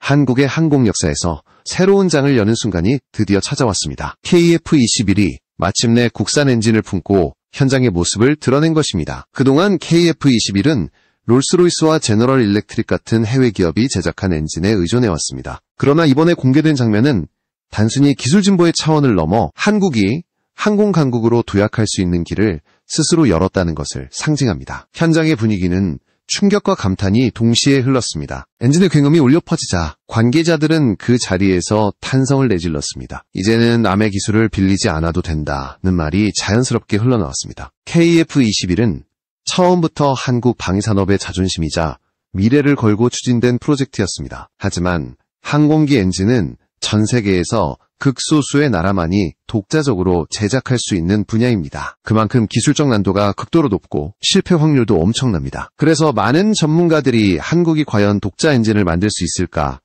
한국의 항공 역사에서 새로운 장을 여는 순간이 드디어 찾아왔습니다. KF-21이 마침내 국산 엔진을 품고 현장의 모습을 드러낸 것입니다. 그동안 KF-21은 롤스로이스와 제너럴 일렉트릭 같은 해외 기업이 제작한 엔진에 의존해왔습니다. 그러나 이번에 공개된 장면은 단순히 기술 진보의 차원을 넘어 한국이 항공 강국으로 도약할 수 있는 길을 스스로 열었다는 것을 상징합니다. 현장의 분위기는 충격과 감탄이 동시에 흘렀습니다. 엔진의 굉음이 울려 퍼지자 관계자들은 그 자리에서 탄성을 내질렀습니다. 이제는 남의 기술을 빌리지 않아도 된다는 말이 자연스럽게 흘러나왔습니다. KF-21은 처음부터 한국 방위산업의 자존심이자 미래를 걸고 추진된 프로젝트였습니다. 하지만 항공기 엔진은 전 세계에서 극소수의 나라만이 독자적으로 제작할 수 있는 분야입니다. 그만큼 기술적 난도가 극도로 높고 실패 확률도 엄청납니다. 그래서 많은 전문가들이 한국이 과연 독자 엔진을 만들 수 있을까?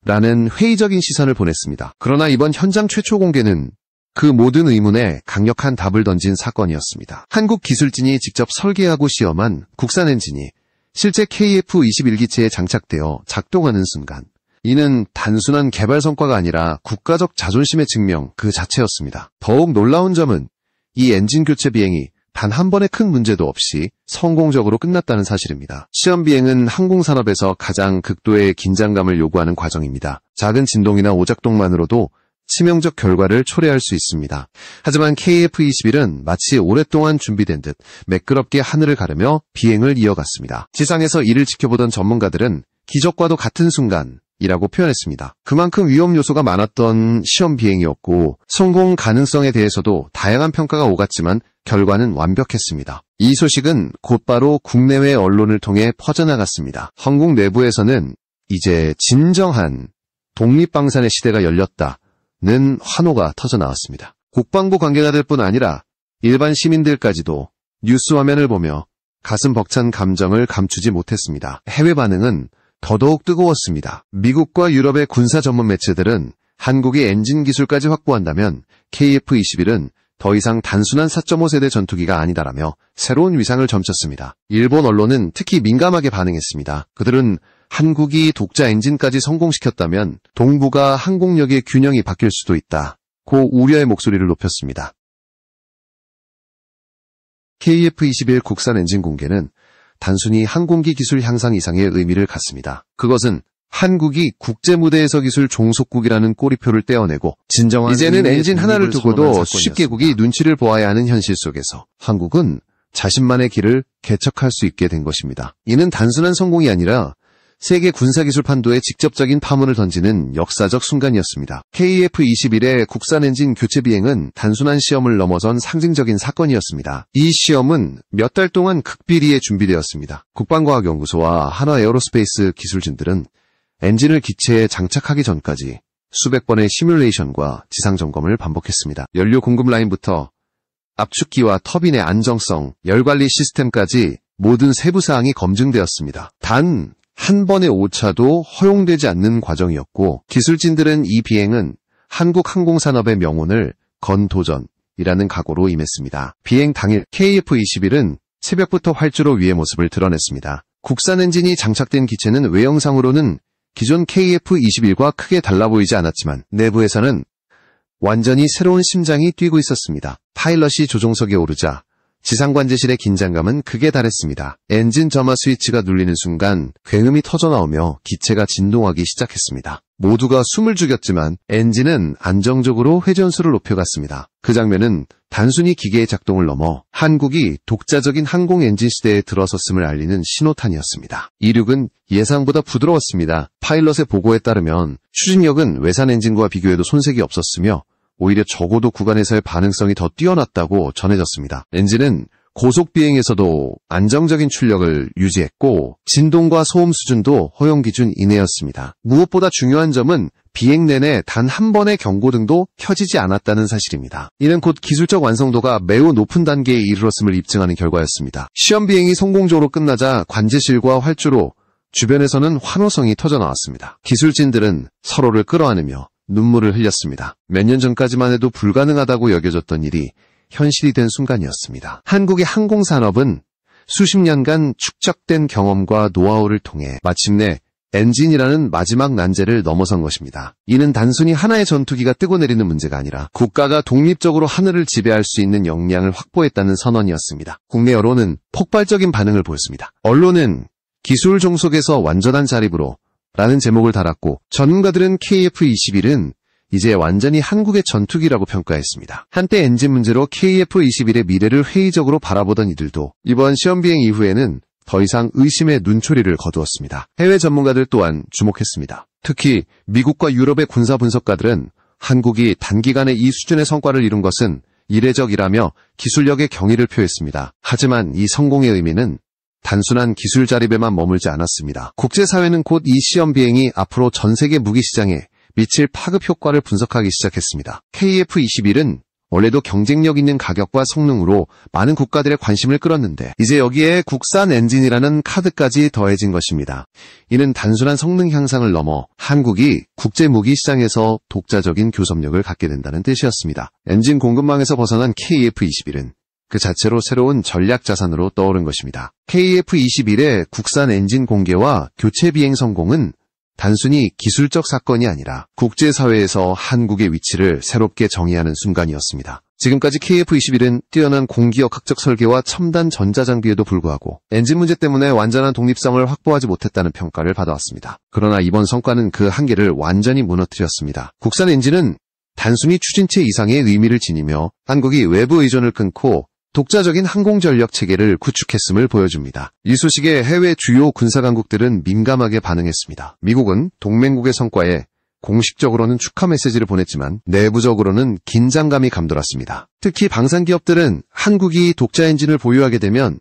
라는 회의적인 시선을 보냈습니다. 그러나 이번 현장 최초 공개는 그 모든 의문에 강력한 답을 던진 사건이었습니다. 한국 기술진이 직접 설계하고 시험한 국산 엔진이 실제 KF-21기체에 장착되어 작동하는 순간 이는 단순한 개발 성과가 아니라 국가적 자존심의 증명 그 자체였습니다. 더욱 놀라운 점은 이 엔진 교체 비행이 단 한 번의 큰 문제도 없이 성공적으로 끝났다는 사실입니다. 시험 비행은 항공산업에서 가장 극도의 긴장감을 요구하는 과정입니다. 작은 진동이나 오작동만으로도 치명적 결과를 초래할 수 있습니다. 하지만 KF-21은 마치 오랫동안 준비된 듯 매끄럽게 하늘을 가르며 비행을 이어갔습니다. 지상에서 이를 지켜보던 전문가들은 기적과도 같은 순간이라고 표현했습니다. 그만큼 위험 요소가 많았던 시험 비행이었고 성공 가능성에 대해서도 다양한 평가가 오갔지만 결과는 완벽했습니다. 이 소식은 곧바로 국내외 언론을 통해 퍼져나갔습니다. 한국 내부에서는 이제 진정한 독립방산의 시대가 열렸다는 환호가 터져나왔습니다. 국방부 관계자들뿐 아니라 일반 시민들까지도 뉴스 화면을 보며 가슴 벅찬 감정을 감추지 못했습니다. 해외 반응은 더더욱 뜨거웠습니다. 미국과 유럽의 군사 전문 매체들은 한국이 엔진 기술까지 확보한다면 KF-21은 더 이상 단순한 4.5세대 전투기가 아니다라며 새로운 위상을 점쳤습니다. 일본 언론은 특히 민감하게 반응했습니다. 그들은 한국이 독자 엔진까지 성공시켰다면 동북아 항공력의 균형이 바뀔 수도 있다고 우려의 목소리를 높였습니다. KF-21 국산 엔진 공개는 단순히 항공기 기술 향상 이상의 의미를 갖습니다. 그것은 한국이 국제무대에서 기술 종속국이라는 꼬리표를 떼어내고 진정한 이제는 엔진 하나를 두고도 수십 개국이 눈치를 보아야 하는 현실 속에서 한국은 자신만의 길을 개척할 수 있게 된 것입니다. 이는 단순한 성공이 아니라 세계 군사기술 판도에 직접적인 파문을 던지는 역사적 순간이었습니다. KF-21의 국산 엔진 교체 비행은 단순한 시험을 넘어선 상징적인 사건이었습니다. 이 시험은 몇 달 동안 극비리에 준비되었습니다. 국방과학연구소와 한화에어로스페이스 기술진들은 엔진을 기체에 장착하기 전까지 수백 번의 시뮬레이션과 지상점검을 반복했습니다. 연료 공급 라인부터 압축기와 터빈의 안정성, 열관리 시스템까지 모든 세부사항이 검증되었습니다. 단 한 번의 오차도 허용되지 않는 과정이었고 기술진들은 이 비행은 한국 항공산업의 명운을 건 도전이라는 각오로 임했습니다. 비행 당일 KF-21은 새벽부터 활주로 위의 모습을 드러냈습니다. 국산 엔진이 장착된 기체는 외형상으로는 기존 KF-21과 크게 달라 보이지 않았지만 내부에서는 완전히 새로운 심장이 뛰고 있었습니다. 파일럿이 조종석에 오르자 지상관제실의 긴장감은 극에 달했습니다. 엔진 점화 스위치가 눌리는 순간 굉음이 터져나오며 기체가 진동하기 시작했습니다. 모두가 숨을 죽였지만 엔진은 안정적으로 회전수를 높여갔습니다. 그 장면은 단순히 기계의 작동을 넘어 한국이 독자적인 항공 엔진 시대에 들어섰음을 알리는 신호탄이었습니다. 이륙은 예상보다 부드러웠습니다. 파일럿의 보고에 따르면 추진력은 외산 엔진과 비교해도 손색이 없었으며 오히려 적어도 구간에서의 반응성이 더 뛰어났다고 전해졌습니다. 엔진은 고속 비행에서도 안정적인 출력을 유지했고 진동과 소음 수준도 허용 기준 이내였습니다. 무엇보다 중요한 점은 비행 내내 단 한 번의 경고등도 켜지지 않았다는 사실입니다. 이는 곧 기술적 완성도가 매우 높은 단계에 이르렀음을 입증하는 결과였습니다. 시험 비행이 성공적으로 끝나자 관제실과 활주로 주변에서는 환호성이 터져나왔습니다. 기술진들은 서로를 끌어안으며 눈물을 흘렸습니다. 몇 년 전까지만 해도 불가능하다고 여겨졌던 일이 현실이 된 순간이었습니다. 한국의 항공산업은 수십 년간 축적된 경험과 노하우를 통해 마침내 엔진이라는 마지막 난제를 넘어선 것입니다. 이는 단순히 하나의 전투기가 뜨고 내리는 문제가 아니라 국가가 독립적으로 하늘을 지배할 수 있는 역량을 확보했다는 선언이었습니다. 국내 여론은 폭발적인 반응을 보였습니다. 언론은 기술 종속에서 완전한 자립으로 라는 제목을 달았고, 전문가들은 KF-21은 이제 완전히 한국의 전투기라고 평가했습니다. 한때 엔진 문제로 KF-21의 미래를 회의적으로 바라보던 이들도 이번 시험 비행 이후에는 더 이상 의심의 눈초리를 거두었습니다. 해외 전문가들 또한 주목했습니다. 특히 미국과 유럽의 군사 분석가들은 한국이 단기간에 이 수준의 성과를 이룬 것은 이례적이라며 기술력의 경의를 표했습니다. 하지만 이 성공의 의미는 단순한 기술 자립에만 머물지 않았습니다. 국제사회는 곧 이 시험 비행이 앞으로 전 세계 무기 시장에 미칠 파급 효과를 분석하기 시작했습니다. KF-21은 원래도 경쟁력 있는 가격과 성능으로 많은 국가들의 관심을 끌었는데 이제 여기에 국산 엔진이라는 카드까지 더해진 것입니다. 이는 단순한 성능 향상을 넘어 한국이 국제 무기 시장에서 독자적인 교섭력을 갖게 된다는 뜻이었습니다. 엔진 공급망에서 벗어난 KF-21은 그 자체로 새로운 전략 자산으로 떠오른 것입니다. KF-21의 국산 엔진 공개와 교체 비행 성공은 단순히 기술적 사건이 아니라 국제사회에서 한국의 위치를 새롭게 정의하는 순간이었습니다. 지금까지 KF-21은 뛰어난 공기역학적 설계와 첨단 전자장비에도 불구하고 엔진 문제 때문에 완전한 독립성을 확보하지 못했다는 평가를 받아왔습니다. 그러나 이번 성과는 그 한계를 완전히 무너뜨렸습니다. 국산 엔진은 단순히 추진체 이상의 의미를 지니며 한국이 외부 의존을 끊고 독자적인 항공전력 체계를 구축했음을 보여줍니다. 이 소식에 해외 주요 군사강국들은 민감하게 반응했습니다. 미국은 동맹국의 성과에 공식적으로는 축하 메시지를 보냈지만 내부적으로는 긴장감이 감돌았습니다. 특히 방산기업들은 한국이 독자 엔진을 보유하게 되면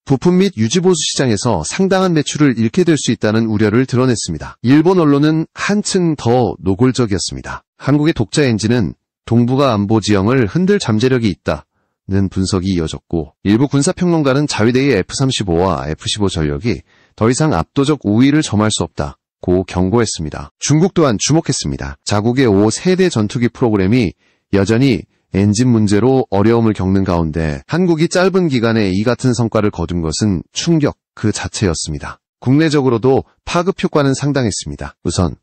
부품 및 유지보수 시장에서 상당한 매출을 잃게 될 수 있다는 우려를 드러냈습니다. 일본 언론은 한층 더 노골적이었습니다. 한국의 독자 엔진은 동북아 안보 지형을 흔들 잠재력이 있다. 는 분석이 이어졌고 일부 군사평론가는 자위대의 F-35와 F-15 전력이 더 이상 압도적 우위를 점할 수 없다고 경고했습니다. 중국 또한 주목했습니다. 자국의 5세대 전투기 프로그램이 여전히 엔진 문제로 어려움을 겪는 가운데 한국이 짧은 기간에 이 같은 성과를 거둔 것은 충격 그 자체였습니다. 국내적으로도 파급 효과는 상당했습니다. 우선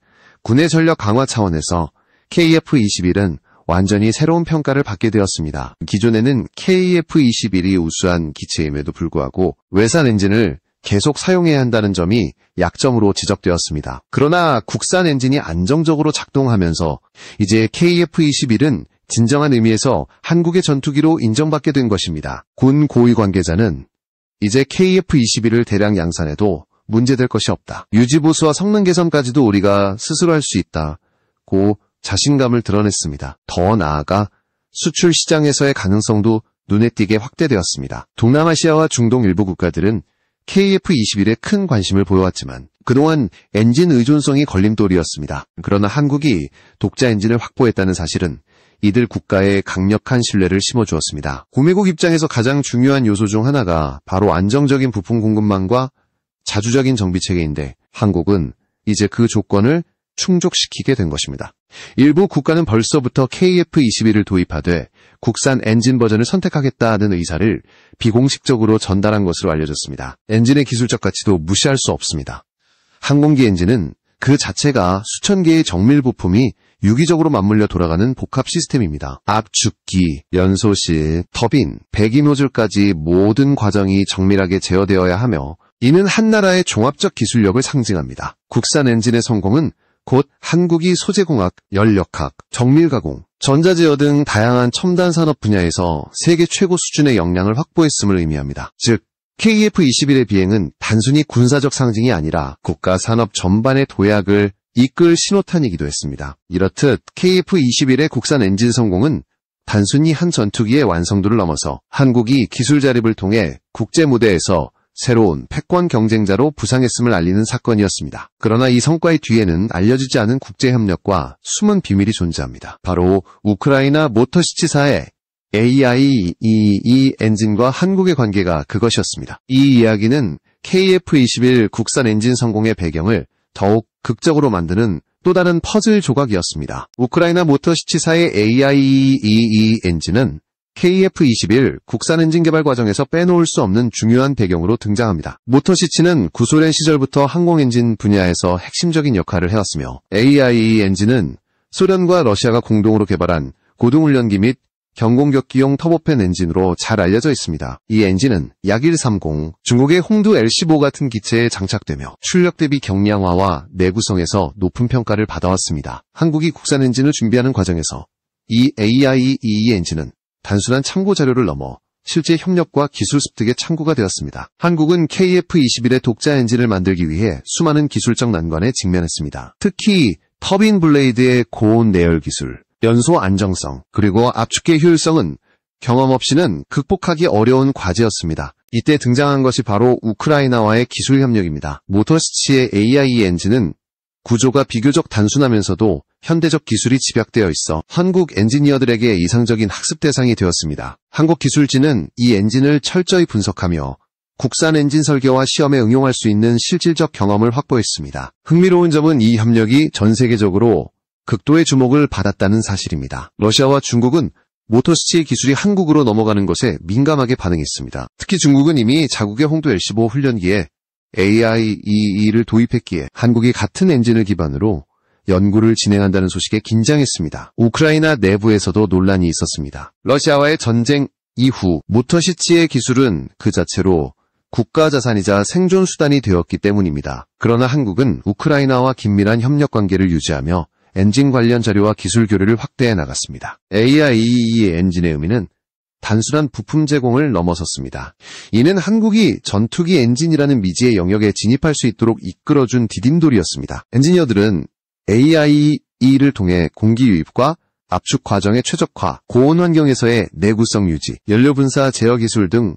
군의 전력 강화 차원에서 KF-21은 완전히 새로운 평가를 받게 되었습니다. 기존에는 KF-21이 우수한 기체임에도 불구하고 외산 엔진을 계속 사용해야 한다는 점이 약점으로 지적되었습니다. 그러나 국산 엔진이 안정적으로 작동하면서 이제 KF-21은 진정한 의미에서 한국의 전투기로 인정받게 된 것입니다. 군 고위 관계자는 이제 KF-21을 대량 양산해도 문제될 것이 없다. 유지보수와 성능 개선까지도 우리가 스스로 할 수 있다고 자신감을 드러냈습니다. 더 나아가 수출 시장에서의 가능성도 눈에 띄게 확대되었습니다. 동남아시아와 중동 일부 국가들은 KF-21에 큰 관심을 보여왔지만 그동안 엔진 의존성이 걸림돌이었습니다. 그러나 한국이 독자 엔진을 확보했다는 사실은 이들 국가에 강력한 신뢰를 심어주었습니다. 구매국 입장에서 가장 중요한 요소 중 하나가 바로 안정적인 부품 공급망과 자주적인 정비체계인데 한국은 이제 그 조건을 충족시키게 된 것입니다. 일부 국가는 벌써부터 KF-21을 도입하되 국산 엔진 버전을 선택하겠다는 의사를 비공식적으로 전달한 것으로 알려졌습니다. 엔진의 기술적 가치도 무시할 수 없습니다. 항공기 엔진은 그 자체가 수천 개의 정밀 부품이 유기적으로 맞물려 돌아가는 복합 시스템입니다. 압축기, 연소실, 터빈, 배기 노즐까지 모든 과정이 정밀하게 제어되어야 하며 이는 한 나라의 종합적 기술력을 상징합니다. 국산 엔진의 성공은 곧 한국이 소재공학, 연력학, 정밀가공, 전자제어 등 다양한 첨단 산업 분야에서 세계 최고 수준의 역량을 확보했음을 의미합니다. 즉, KF-21의 비행은 단순히 군사적 상징이 아니라 국가 산업 전반의 도약을 이끌 신호탄이기도 했습니다. 이렇듯 KF-21의 국산 엔진 성공은 단순히 한 전투기의 완성도를 넘어서 한국이 기술 자립을 통해 국제 무대에서 새로운 패권 경쟁자로 부상했음을 알리는 사건이었습니다. 그러나 이 성과의 뒤에는 알려지지 않은 국제협력과 숨은 비밀이 존재합니다. 바로 우크라이나 모터시치사의 AIEE 엔진과 한국의 관계가 그것이었습니다. 이 이야기는 KF-21 국산 엔진 성공의 배경을 더욱 극적으로 만드는 또 다른 퍼즐 조각이었습니다. 우크라이나 모터시치사의 AIEE 엔진은 KF-21 국산 엔진 개발 과정에서 빼놓을 수 없는 중요한 배경으로 등장합니다. 모터시치는 구소련 시절부터 항공 엔진 분야에서 핵심적인 역할을 해왔으며 AIE 엔진은 소련과 러시아가 공동으로 개발한 고등훈련기 및 경공격기용 터보팬 엔진으로 잘 알려져 있습니다. 이 엔진은 약130, 중국의 홍두 L-15 같은 기체에 장착되며 출력 대비 경량화와 내구성에서 높은 평가를 받아왔습니다. 한국이 국산 엔진을 준비하는 과정에서 이 AIE 엔진은 단순한 참고 자료를 넘어 실제 협력과 기술 습득의 창구가 되었습니다. 한국은 KF-21의 독자 엔진을 만들기 위해 수많은 기술적 난관에 직면했습니다. 특히 터빈 블레이드의 고온 내열 기술, 연소 안정성, 그리고 압축계 효율성은 경험 없이는 극복하기 어려운 과제였습니다. 이때 등장한 것이 바로 우크라이나와의 기술 협력입니다. 모터시치의 AIE 엔진은 구조가 비교적 단순하면서도 현대적 기술이 집약되어 있어 한국 엔지니어들에게 이상적인 학습 대상이 되었습니다. 한국기술진은 이 엔진을 철저히 분석하며 국산 엔진 설계와 시험에 응용할 수 있는 실질적 경험을 확보했습니다. 흥미로운 점은 이 협력이 전 세계적으로 극도의 주목을 받았다는 사실입니다. 러시아와 중국은 모터시치의 기술이 한국으로 넘어가는 것에 민감하게 반응했습니다. 특히 중국은 이미 자국의 홍두 L-15 훈련기에 AIE를 도입했기에 한국이 같은 엔진을 기반으로 연구를 진행한다는 소식에 긴장했습니다. 우크라이나 내부에서도 논란이 있었습니다. 러시아와의 전쟁 이후 모터시치의 기술은 그 자체로 국가 자산이자 생존 수단이 되었기 때문입니다. 그러나 한국은 우크라이나와 긴밀한 협력 관계를 유지하며 엔진 관련 자료와 기술 교류를 확대해 나갔습니다. AIE 엔진의 의미는 단순한 부품 제공을 넘어섰습니다. 이는 한국이 전투기 엔진이라는 미지의 영역에 진입할 수 있도록 이끌어준 디딤돌이었습니다. 엔지니어들은 AIE를 통해 공기 유입과 압축 과정의 최적화, 고온 환경에서의 내구성 유지, 연료 분사 제어 기술 등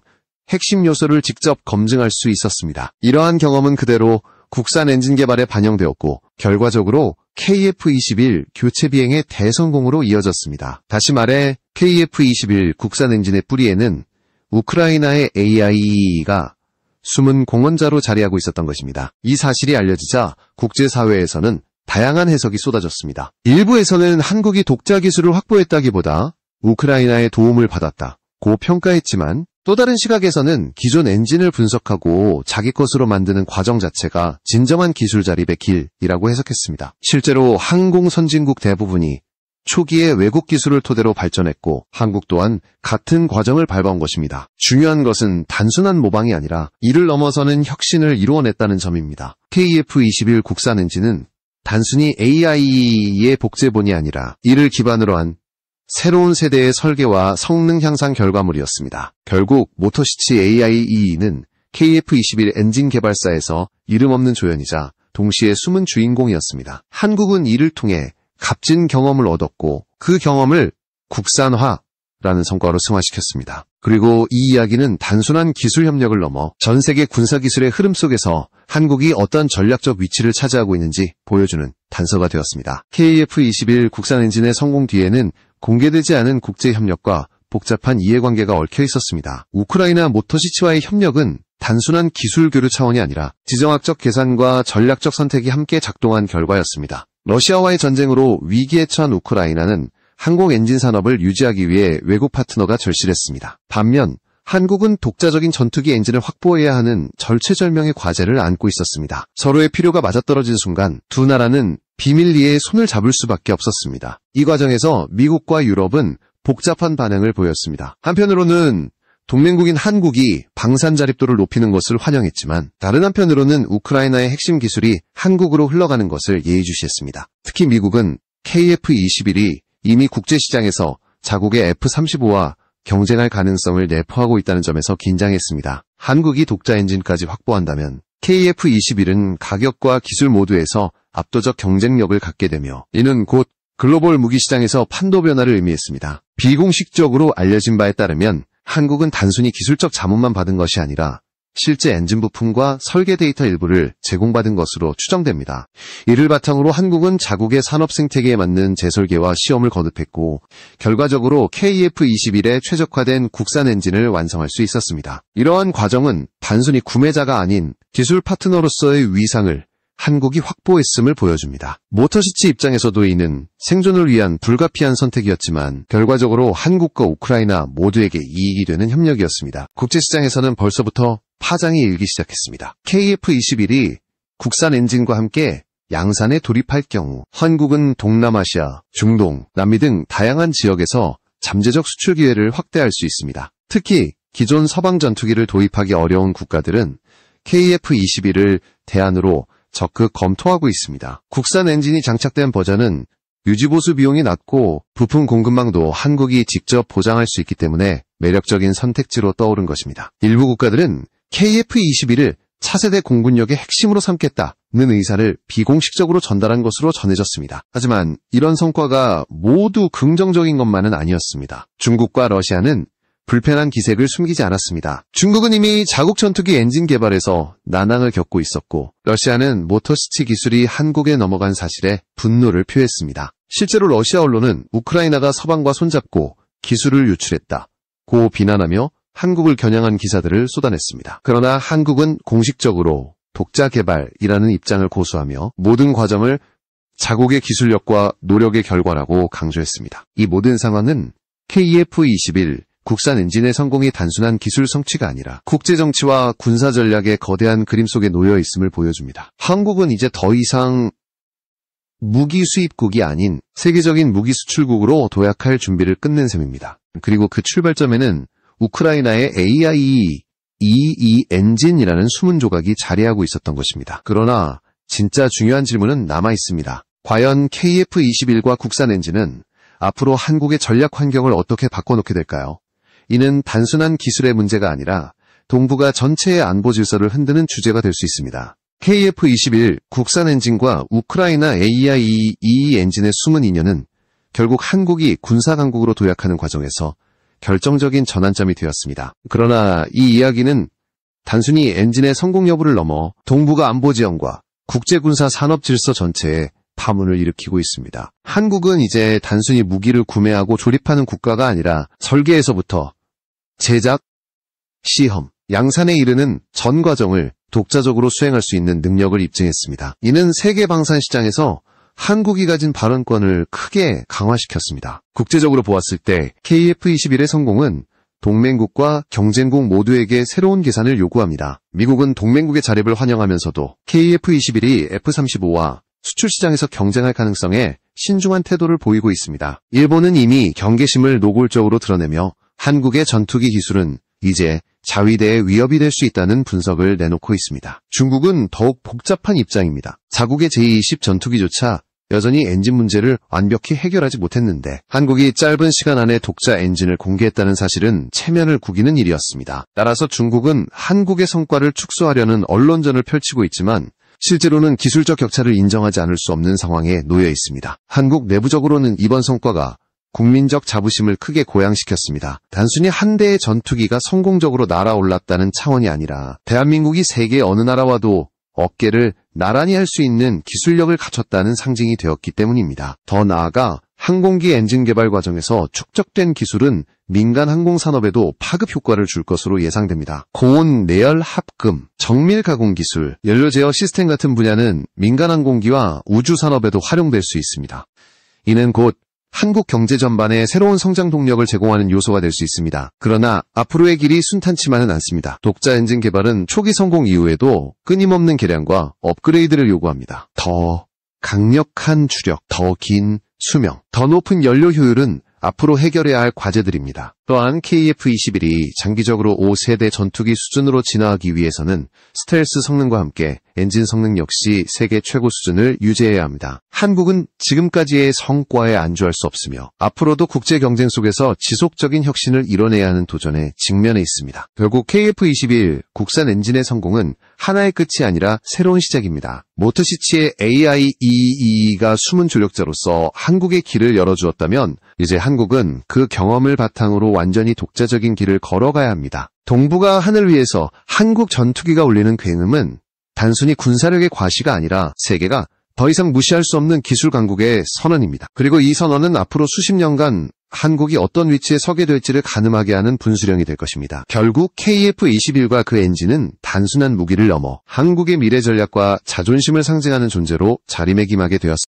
핵심 요소를 직접 검증할 수 있었습니다. 이러한 경험은 그대로 국산 엔진 개발에 반영되었고 결과적으로 KF-21 교체 비행의 대성공으로 이어졌습니다. 다시 말해 KF-21 국산 엔진의 뿌리에는 우크라이나의 AIE가 숨은 공헌자로 자리하고 있었던 것입니다. 이 사실이 알려지자 국제사회에서는 다양한 해석이 쏟아졌습니다. 일부에서는 한국이 독자 기술을 확보했다기보다 우크라이나의 도움을 받았다고 평가했지만 또 다른 시각에서는 기존 엔진을 분석하고 자기 것으로 만드는 과정 자체가 진정한 기술 자립의 길이라고 해석했습니다. 실제로 항공 선진국 대부분이 초기에 외국 기술을 토대로 발전했고 한국 또한 같은 과정을 밟아온 것입니다. 중요한 것은 단순한 모방이 아니라 이를 넘어서는 혁신을 이루어냈다는 점입니다. KF-21 국산 엔진은 단순히 AIE의 복제본이 아니라 이를 기반으로 한 새로운 세대의 설계와 성능 향상 결과물이었습니다. 결국 모터시치 AIE는 KF-21 엔진 개발사에서 이름 없는 조연이자 동시에 숨은 주인공이었습니다. 한국은 이를 통해 값진 경험을 얻었고 그 경험을 국산화라는 성과로 승화시켰습니다. 그리고 이 이야기는 단순한 기술 협력을 넘어 전 세계 군사기술의 흐름 속에서 한국이 어떤 전략적 위치를 차지하고 있는지 보여주는 단서가 되었습니다. KF-21 국산 엔진의 성공 뒤에는 공개되지 않은 국제협력과 복잡한 이해관계가 얽혀 있었습니다. 우크라이나 모터시치와의 협력은 단순한 기술 교류 차원이 아니라 지정학적 계산과 전략적 선택이 함께 작동한 결과였습니다. 러시아와의 전쟁으로 위기에 처한 우크라이나는 항공 엔진 산업을 유지하기 위해 외국 파트너가 절실했습니다. 반면 한국은 독자적인 전투기 엔진을 확보해야 하는 절체절명의 과제를 안고 있었습니다. 서로의 필요가 맞아떨어진 순간 두 나라는 비밀리에 손을 잡을 수밖에 없었습니다. 이 과정에서 미국과 유럽은 복잡한 반응을 보였습니다. 한편으로는 동맹국인 한국이 방산 자립도를 높이는 것을 환영했지만 다른 한편으로는 우크라이나의 핵심 기술이 한국으로 흘러가는 것을 예의주시했습니다. 특히 미국은 KF-21이 이미 국제시장에서 자국의 F-35와 경쟁할 가능성을 내포하고 있다는 점에서 긴장했습니다. 한국이 독자 엔진까지 확보한다면 KF-21은 가격과 기술 모두에서 압도적 경쟁력을 갖게 되며 이는 곧 글로벌 무기시장에서 판도 변화를 의미했습니다. 비공식적으로 알려진 바에 따르면 한국은 단순히 기술적 자문만 받은 것이 아니라 실제 엔진 부품과 설계 데이터 일부를 제공받은 것으로 추정됩니다. 이를 바탕으로 한국은 자국의 산업 생태계에 맞는 재설계와 시험을 거듭했고 결과적으로 KF-21에 최적화된 국산 엔진을 완성할 수 있었습니다. 이러한 과정은 단순히 구매자가 아닌 기술 파트너로서의 위상을 한국이 확보했음을 보여줍니다. 모터시치 입장에서도 이는 생존을 위한 불가피한 선택이었지만 결과적으로 한국과 우크라이나 모두에게 이익이 되는 협력이었습니다. 국제시장에서는 벌써부터 파장이 일기 시작했습니다. KF-21이 국산 엔진과 함께 양산에 돌입할 경우 한국은 동남아시아, 중동, 남미 등 다양한 지역에서 잠재적 수출 기회를 확대할 수 있습니다. 특히 기존 서방 전투기를 도입하기 어려운 국가들은 KF-21을 대안으로 적극 검토하고 있습니다. 국산 엔진이 장착된 버전은 유지보수 비용이 낮고 부품 공급망도 한국이 직접 보장할 수 있기 때문에 매력적인 선택지로 떠오른 것입니다. 일부 국가들은 KF-21을 차세대 공군력의 핵심으로 삼겠다는 의사를 비공식적으로 전달한 것으로 전해졌습니다. 하지만 이런 성과가 모두 긍정적인 것만은 아니었습니다. 중국과 러시아는 불편한 기색을 숨기지 않았습니다. 중국은 이미 자국 전투기 엔진 개발에서 난항을 겪고 있었고 러시아는 모터시치 기술이 한국에 넘어간 사실에 분노를 표했습니다. 실제로 러시아 언론은 우크라이나가 서방과 손잡고 기술을 유출했다고 비난하며 한국을 겨냥한 기사들을 쏟아냈습니다. 그러나 한국은 공식적으로 독자 개발이라는 입장을 고수하며 모든 과정을 자국의 기술력과 노력의 결과라고 강조했습니다. 이 모든 상황은 KF-21 국산 엔진의 성공이 단순한 기술 성취가 아니라 국제정치와 군사 전략의 거대한 그림 속에 놓여 있음을 보여줍니다. 한국은 이제 더 이상 무기 수입국이 아닌 세계적인 무기 수출국으로 도약할 준비를 끝낸 셈입니다. 그리고 그 출발점에는 우크라이나의 AIE-22 엔진이라는 숨은 조각이 자리하고 있었던 것입니다. 그러나 진짜 중요한 질문은 남아 있습니다. 과연 KF-21과 국산 엔진은 앞으로 한국의 전략 환경을 어떻게 바꿔놓게 될까요? 이는 단순한 기술의 문제가 아니라 동북아 전체의 안보 질서를 흔드는 주제가 될 수 있습니다. KF-21 국산 엔진과 우크라이나 AIE-22 엔진의 숨은 인연은 결국 한국이 군사 강국으로 도약하는 과정에서 결정적인 전환점이 되었습니다. 그러나 이 이야기는 단순히 엔진의 성공 여부를 넘어 동북아 안보 지형과 국제군사 산업 질서 전체에 파문을 일으키고 있습니다. 한국은 이제 단순히 무기를 구매하고 조립하는 국가가 아니라 설계에서부터 제작, 시험, 양산에 이르는 전 과정을 독자적으로 수행할 수 있는 능력을 입증했습니다. 이는 세계 방산 시장에서 한국이 가진 발언권을 크게 강화시켰습니다. 국제적으로 보았을 때 KF-21의 성공은 동맹국과 경쟁국 모두에게 새로운 계산을 요구합니다. 미국은 동맹국의 자립을 환영하면서도 KF-21이 F-35와 수출 시장에서 경쟁할 가능성에 신중한 태도를 보이고 있습니다. 일본은 이미 경계심을 노골적으로 드러내며 한국의 전투기 기술은 이제 자위대의 위협이 될 수 있다는 분석을 내놓고 있습니다. 중국은 더욱 복잡한 입장입니다. 자국의 제-20 전투기조차 여전히 엔진 문제를 완벽히 해결하지 못했는데 한국이 짧은 시간 안에 독자 엔진을 공개했다는 사실은 체면을 구기는 일이었습니다. 따라서 중국은 한국의 성과를 축소하려는 언론전을 펼치고 있지만 실제로는 기술적 격차를 인정하지 않을 수 없는 상황에 놓여 있습니다. 한국 내부적으로는 이번 성과가 국민적 자부심을 크게 고양시켰습니다. 단순히 한 대의 전투기가 성공적으로 날아올랐다는 차원이 아니라 대한민국이 세계 어느 나라와도 어깨를 나란히 할 수 있는 기술력을 갖췄다는 상징이 되었기 때문입니다. 더 나아가 항공기 엔진 개발 과정에서 축적된 기술은 민간 항공산업에도 파급 효과를 줄 것으로 예상됩니다. 고온 내열 합금, 정밀 가공 기술, 연료 제어 시스템 같은 분야는 민간 항공기와 우주 산업에도 활용될 수 있습니다. 이는 곧 한국 경제 전반에 새로운 성장 동력을 제공하는 요소가 될 수 있습니다. 그러나 앞으로의 길이 순탄치만은 않습니다. 독자 엔진 개발은 초기 성공 이후에도 끊임없는 개량과 업그레이드를 요구합니다. 더 강력한 주력, 더 긴 수명, 더 높은 연료 효율은 앞으로 해결해야 할 과제들입니다. 또한 KF-21이 장기적으로 5세대 전투기 수준으로 진화하기 위해서는 스텔스 성능과 함께 엔진 성능 역시 세계 최고 수준을 유지해야 합니다. 한국은 지금까지의 성과에 안주할 수 없으며 앞으로도 국제 경쟁 속에서 지속적인 혁신을 이뤄내야 하는 도전에 직면해 있습니다. 결국 KF-21 국산 엔진의 성공은 하나의 끝이 아니라 새로운 시작입니다. 모터시치의 AIE-22가 숨은 조력자로서 한국의 길을 열어주었다면 이제 한국은 그 경험을 바탕으로 완전히 독자적인 길을 걸어가야 합니다. 동북아 하늘 위에서 한국 전투기가 울리는 굉음은 단순히 군사력의 과시가 아니라 세계가 더 이상 무시할 수 없는 기술 강국의 선언입니다. 그리고 이 선언은 앞으로 수십 년간 한국이 어떤 위치에 서게 될지를 가늠하게 하는 분수령이 될 것입니다. 결국 KF-21과 그 엔진은 단순한 무기를 넘어 한국의 미래 전략과 자존심을 상징하는 존재로 자리매김하게 되었습니다.